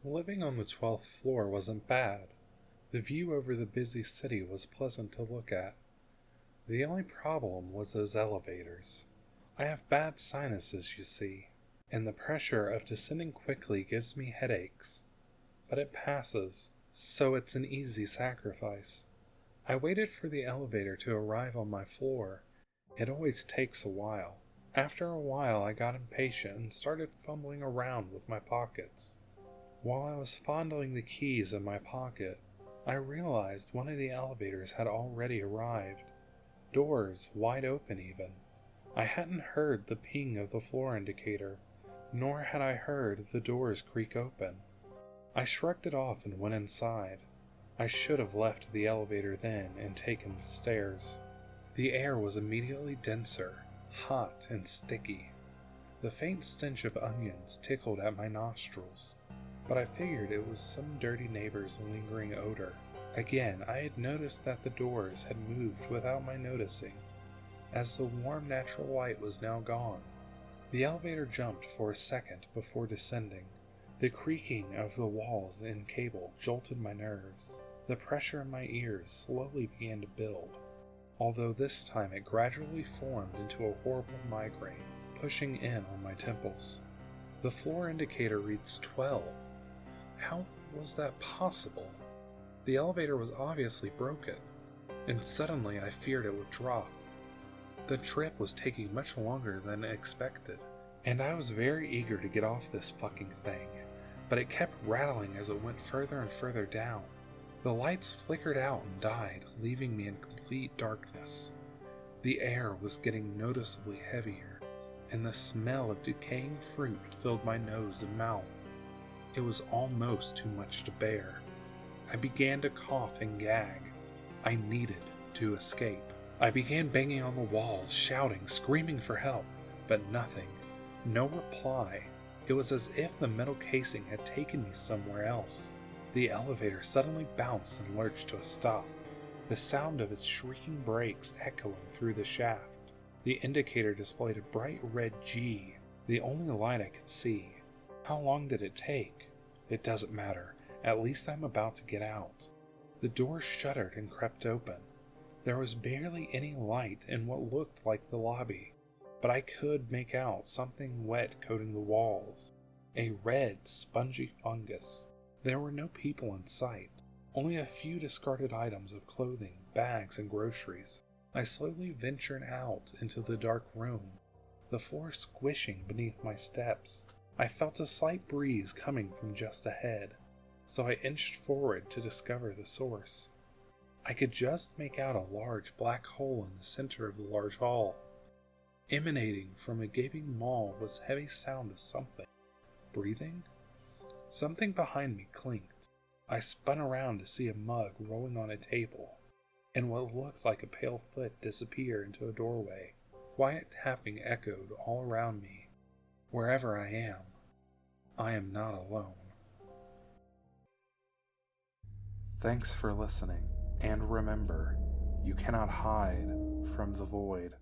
Living on the 12th floor wasn't bad. The view over the busy city was pleasant to look at. The only problem was those elevators. I have bad sinuses, you see, and the pressure of descending quickly gives me headaches. But it passes, so it's an easy sacrifice. I waited for the elevator to arrive on my floor. It always takes a while. After a while, I got impatient and started fumbling around with my pockets. While I was fondling the keys in my pocket, I realized one of the elevators had already arrived. Doors wide open even. I hadn't heard the ping of the floor indicator, nor had I heard the doors creak open. I shrugged it off and went inside. I should have left the elevator then and taken the stairs. The air was immediately denser, hot and sticky. The faint stench of onions tickled at my nostrils, but I figured it was some dirty neighbor's lingering odor. Again, I had noticed that the doors had moved without my noticing, as the warm natural light was now gone. The elevator jumped for a second before descending. The creaking of the walls and cable jolted my nerves. The pressure in my ears slowly began to build, although this time it gradually formed into a horrible migraine, pushing in on my temples. The floor indicator reads 12. How was that possible? The elevator was obviously broken, and suddenly I feared it would drop. The trip was taking much longer than expected, and I was very eager to get off this fucking thing, but it kept rattling as it went further and further down. The lights flickered out and died, leaving me in complete darkness. The air was getting noticeably heavier, and the smell of decaying fruit filled my nose and mouth. It was almost too much to bear. I began to cough and gag. I needed to escape. I began banging on the walls, shouting, screaming for help, but nothing. No reply. It was as if the metal casing had taken me somewhere else. The elevator suddenly bounced and lurched to a stop, the sound of its shrieking brakes echoing through the shaft. The indicator displayed a bright red G, the only light I could see. How long did it take? It doesn't matter. At least I'm about to get out. The door shuddered and crept open. There was barely any light in what looked like the lobby, but I could make out something wet coating the walls. A red, spongy fungus. There were no people in sight, only a few discarded items of clothing, bags, and groceries. I slowly ventured out into the dark room, the floor squishing beneath my steps. I felt a slight breeze coming from just ahead, so I inched forward to discover the source. I could just make out a large black hole in the center of the large hall. Emanating from a gaping maw was heavy sound of something. Breathing? Something behind me clinked. I spun around to see a mug rolling on a table, and what looked like a pale foot disappear into a doorway. Quiet tapping echoed all around me. Wherever I am not alone. Thanks for listening, and remember, you cannot hide from the void.